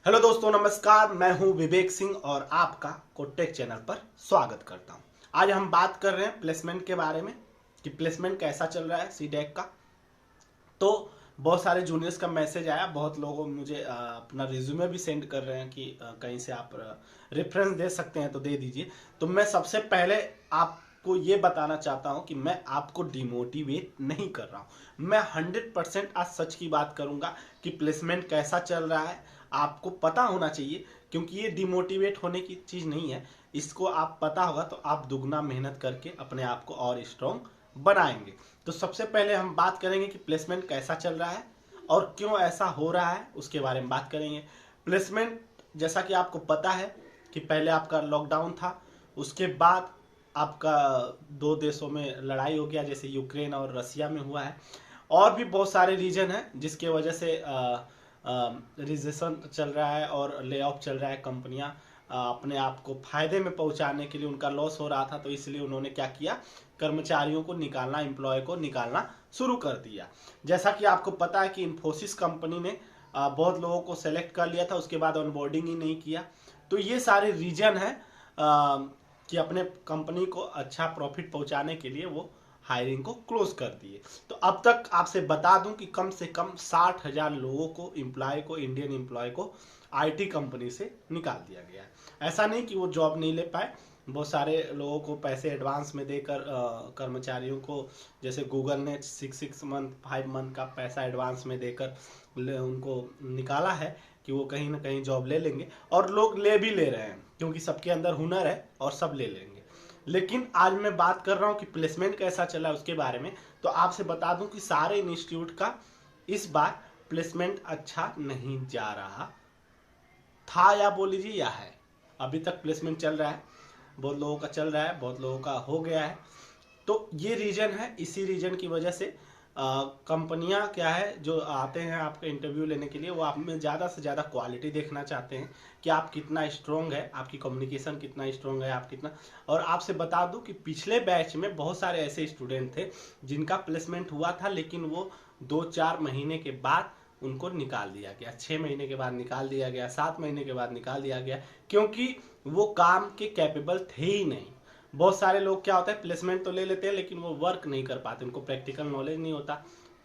Hello दोस्तों, नमस्कार। मैं हूं विवेक सिंह और आपका कोटेक चैनल पर स्वागत करता हूं। आज हम बात कर रहे हैं प्लेसमेंट के बारे में कि प्लेसमेंट कैसा चल रहा है सीडेक का। तो बहुत सारे जूनियर्स का मैसेज आया, बहुत लोग मुझे अपना रिज्यूमे भी सेंड कर रहे हैं कि कहीं से आप रेफरेंस दे सकते हैं तो दे दीजिए। तो मैं सबसे पहले आपको ये बताना चाहता हूं कि मैं आपको डिमोटिवेट नहीं कर रहा हूं। मैं 100% आज सच की बात करूंगा कि प्लेसमेंट कैसा चल रहा है आपको पता होना चाहिए, क्योंकि ये डिमोटिवेट होने की चीज़ नहीं है। इसको आप पता होगा तो आप दुगना मेहनत करके अपने आप को और स्ट्रॉन्ग बनाएंगे। तो सबसे पहले हम बात करेंगे कि प्लेसमेंट कैसा चल रहा है और क्यों ऐसा हो रहा है, उसके बारे में बात करेंगे। प्लेसमेंट जैसा कि आपको पता है कि पहले आपका लॉकडाउन था, उसके बाद आपका दो देशों में लड़ाई हो गया, जैसे यूक्रेन और रसिया में हुआ है। और भी बहुत सारे रीजन हैं जिसके वजह से रिजेशन चल रहा है और ले ऑफ चल रहा है। कंपनियां अपने आप को फायदे में पहुंचाने के लिए, उनका लॉस हो रहा था तो इसलिए उन्होंने क्या किया, कर्मचारियों को निकालना, एम्प्लॉय को निकालना शुरू कर दिया। जैसा कि आपको पता है कि इन्फोसिस कंपनी ने बहुत लोगों को सेलेक्ट कर लिया था, उसके बाद ऑनबोर्डिंग ही नहीं किया। तो ये सारे रीजन है कि अपने कंपनी को अच्छा प्रॉफिट पहुंचाने के लिए वो हायरिंग को क्लोज कर दिए। तो अब तक आपसे बता दूं कि कम से कम 60,000 लोगों को, एम्प्लॉय को, इंडियन एम्प्लॉय को आईटी कंपनी से निकाल दिया गया है। ऐसा नहीं कि वो जॉब नहीं ले पाए, बहुत सारे लोगों को पैसे एडवांस में देकर कर्मचारियों को, जैसे गूगल ने 6 मंथ 5 मंथ का पैसा एडवांस में देकर उनको निकाला है कि वो कहीं ना कहीं जॉब ले लेंगे। और लोग ले भी ले रहे हैं क्योंकि सबके अंदर हुनर है और सब ले लेंगे। लेकिन आज मैं बात कर रहा हूं कि प्लेसमेंट कैसा चला उसके बारे में। तो आपसे बता दूं कि सारे इंस्टीट्यूट का इस बार प्लेसमेंट अच्छा नहीं जा रहा था, या बोल लीजिए या है। अभी तक प्लेसमेंट चल रहा है, बहुत लोगों का चल रहा है, बहुत लोगों का हो गया है। तो ये रीजन है, इसी रीजन की वजह से कंपनियां क्या है, जो आते हैं आपका इंटरव्यू लेने के लिए, वो आप में ज़्यादा से ज़्यादा क्वालिटी देखना चाहते हैं कि आप कितना स्ट्रोंग है, आपकी कम्युनिकेशन कितना स्ट्रोंग है, आप कितना। और आपसे बता दूं कि पिछले बैच में बहुत सारे ऐसे स्टूडेंट थे जिनका प्लेसमेंट हुआ था, लेकिन वो 2-4 महीने के बाद उनको निकाल दिया गया, 6 महीने के बाद निकाल दिया गया, 7 महीने के बाद निकाल दिया गया, क्योंकि वो काम के कैपेबल थे ही नहीं। बहुत सारे लोग क्या होता है, प्लेसमेंट तो ले लेते हैं लेकिन वो वर्क नहीं कर पाते, उनको प्रैक्टिकल नॉलेज नहीं होता,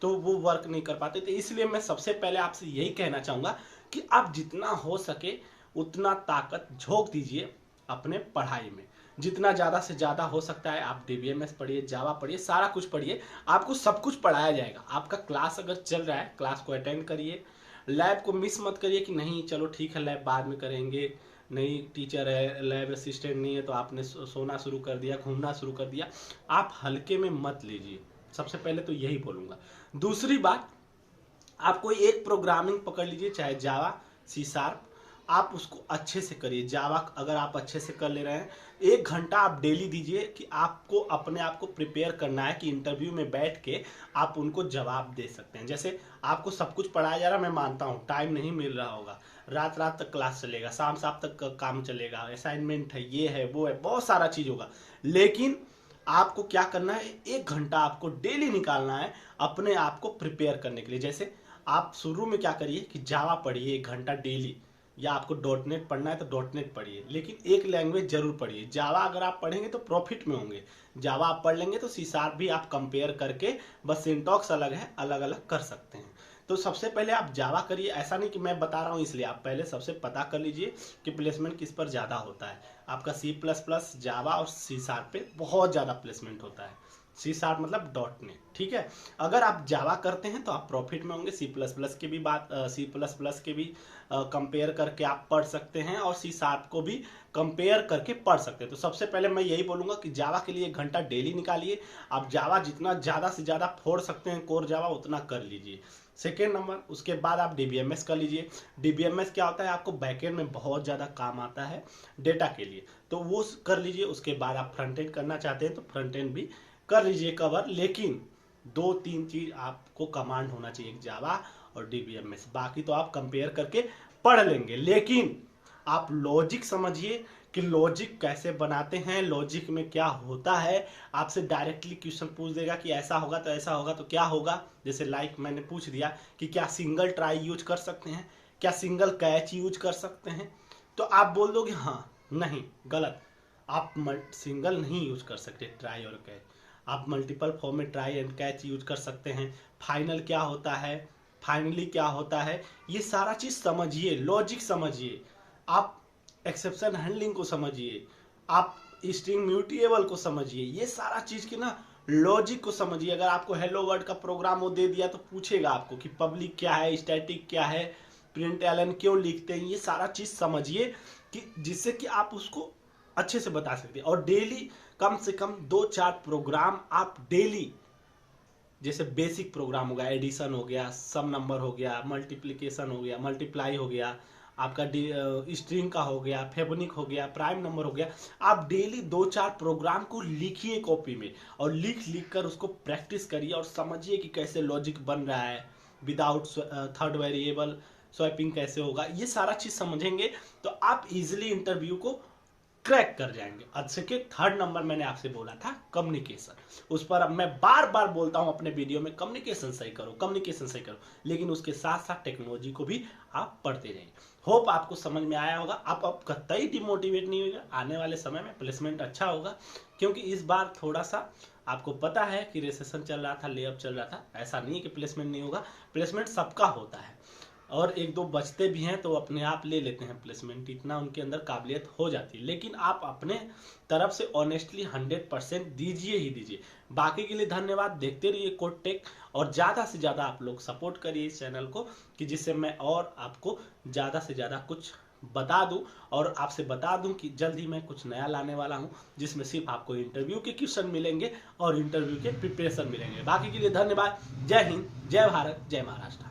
तो वो वर्क नहीं कर पाते। तो इसलिए मैं सबसे पहले आपसे यही कहना चाहूँगा कि आप जितना हो सके उतना ताकत झोंक दीजिए अपने पढ़ाई में। जितना ज़्यादा से ज़्यादा हो सकता है आप डीबीएमएस पढ़िए, जावा पढ़िए, सारा कुछ पढ़िए, आपको सब कुछ पढ़ाया जाएगा। आपका क्लास अगर चल रहा है, क्लास को अटेंड करिए, लैब को मिस मत करिए कि नहीं चलो ठीक है लैब बाद में करेंगे, नहीं टीचर है, लैब असिस्टेंट नहीं है तो आपने सोना शुरू कर दिया, घूमना शुरू कर दिया। आप हल्के में मत लीजिए, सबसे पहले तो यही बोलूँगा। दूसरी बात, आप कोई एक प्रोग्रामिंग पकड़ लीजिए, चाहे जावा, सी शार्प, आप उसको अच्छे से करिए। जावा अगर आप अच्छे से कर ले रहे हैं, 1 घंटा आप डेली दीजिए कि आपको अपने आप को प्रिपेयर करना है कि इंटरव्यू में बैठ के आप उनको जवाब दे सकते हैं। जैसे आपको सब कुछ पढ़ाया जा रहा है, मैं मानता हूँ टाइम नहीं मिल रहा होगा, रात रात तक क्लास चलेगा, शाम शाम तक काम चलेगा, असाइनमेंट है, ये है, वो है, बहुत सारा चीज़ होगा। लेकिन आपको क्या करना है, 1 घंटा आपको डेली निकालना है अपने आप को प्रिपेयर करने के लिए। जैसे आप शुरू में क्या करिए कि जावा पढ़िए 1 घंटा डेली, या आपको डॉट नेट पढ़ना है तो डॉट नेट पढ़िए, लेकिन एक लैंग्वेज जरूर पढ़िए। जावा अगर आप पढ़ेंगे तो प्रॉफिट में होंगे, जावा आप पढ़ लेंगे तो सी शार्प भी आप कंपेयर करके, बस सिंटॉक्स अलग है, अलग अलग कर सकते हैं। तो सबसे पहले आप जावा करिए। ऐसा नहीं कि मैं बता रहा हूँ इसलिए, आप पहले सबसे पता कर लीजिए कि प्लेसमेंट किस पर ज़्यादा होता है। आपका C++, जावा और सी शार्प पे बहुत ज़्यादा प्लेसमेंट होता है। सी शार्प मतलब डॉट नेट, ठीक है। अगर आप जावा करते हैं तो आप प्रॉफिट में होंगे। C++ की भी बात, C++ के भी कंपेयर करके आप पढ़ सकते हैं और सी शार्प को भी कंपेयर करके पढ़ सकते हैं। तो सबसे पहले मैं यही बोलूँगा कि जावा के लिए 1 घंटा डेली निकालिए। आप जावा जितना ज़्यादा से ज़्यादा फोड़ सकते हैं, कोर जावा, उतना कर लीजिए। सेकेंड नंबर, उसके बाद आप डीबीएमएस कर लीजिए। डीबीएमएस क्या होता है, आपको बैकएंड में बहुत ज़्यादा काम आता है डेटा के लिए, तो वो कर लीजिए। उसके बाद आप फ्रंट एंड करना चाहते हैं तो फ्रंट एंड भी कर लीजिए कवर। लेकिन 2-3 चीज़ आपको कमांड होना चाहिए, जावा और डीबीएमएस, बाकी तो आप कंपेयर करके पढ़ लेंगे। लेकिन आप लॉजिक समझिए कि लॉजिक कैसे बनाते हैं, लॉजिक में क्या होता है। आपसे डायरेक्टली क्वेश्चन पूछ देगा कि ऐसा होगा तो ऐसा होगा तो क्या होगा। जैसे लाइक मैंने पूछ दिया कि क्या सिंगल ट्राई यूज कर सकते हैं, क्या सिंगल कैच यूज कर सकते हैं? तो आप बोल दोगे हाँ, नहीं, गलत, आप सिंगल नहीं यूज कर सकते ट्राई और कैच, आप मल्टीपल फॉर्म में ट्राई एंड कैच यूज कर सकते हैं। फाइनल क्या होता है, फाइनली क्या होता है, ये सारा चीज समझिए, लॉजिक समझिए, आप एक्सेप्शन हैंडलिंग को समझिए, आप स्ट्रिंग म्यूटेबल को समझिए, ये सारा चीज की ना लॉजिक को समझिए। अगर आपको हेलो वर्ल्ड का प्रोग्राम वो दे दिया तो पूछेगा आपको कि पब्लिक क्या है, स्टैटिक क्या है, प्रिंट एलन क्यों लिखते हैं, ये सारा चीज समझिए कि जिससे कि आप उसको अच्छे से बता सकते हैं। और डेली कम से कम 2-4 प्रोग्राम आप डेली, जैसे बेसिक प्रोग्राम हो गया, एडिशन हो गया, सम नंबर हो गया, मल्टीप्लिकेशन हो गया, मल्टीप्लाई हो गया, आपका स्ट्रिंग का हो गया, फेबोनिक हो गया, प्राइम नंबर हो गया, आप डेली 2-4 प्रोग्राम को लिखिए कॉपी में और लिख कर उसको प्रैक्टिस करिए और समझिए कि कैसे लॉजिक बन रहा है, विदाउट थर्ड वेरिएबल स्वैपिंग कैसे होगा, ये सारा चीज समझेंगे तो आप इजिली इंटरव्यू को क्रैक कर जाएंगे। अच्छे के थर्ड नंबर मैंने आपसे बोला था कम्युनिकेशन, उस पर अब मैं बार बार बोलता हूं अपने वीडियो में, कम्युनिकेशन सही करो, कम्युनिकेशन सही करो, लेकिन उसके साथ साथ टेक्नोलॉजी को भी आप पढ़ते जाइए। होप आपको समझ में आया होगा। आप अब कतई डिमोटिवेट नहीं होगा, आने वाले समय में प्लेसमेंट अच्छा होगा, क्योंकि इस बार थोड़ा सा आपको पता है कि रिसेशन चल रहा था, लेअप चल रहा था, ऐसा नहीं है कि प्लेसमेंट नहीं होगा, प्लेसमेंट सबका होता है और 1-2 बचते भी हैं तो अपने आप ले लेते हैं प्लेसमेंट, इतना उनके अंदर काबिलियत हो जाती है। लेकिन आप अपने तरफ से ऑनेस्टली 100% दीजिए ही दीजिए। बाकी के लिए धन्यवाद, देखते रहिए कोड टेक और ज़्यादा से ज़्यादा आप लोग सपोर्ट करिए इस चैनल को कि जिससे मैं और आपको ज़्यादा से ज़्यादा कुछ बता दूं और आपसे बता दूं कि जल्द ही मैं कुछ नया लाने वाला हूं जिसमें सिर्फ आपको इंटरव्यू के क्वेश्चन मिलेंगे और इंटरव्यू के प्रिपरेशन मिलेंगे। बाकी के लिए धन्यवाद। जय हिंद, जय भारत, जय महाराष्ट्र।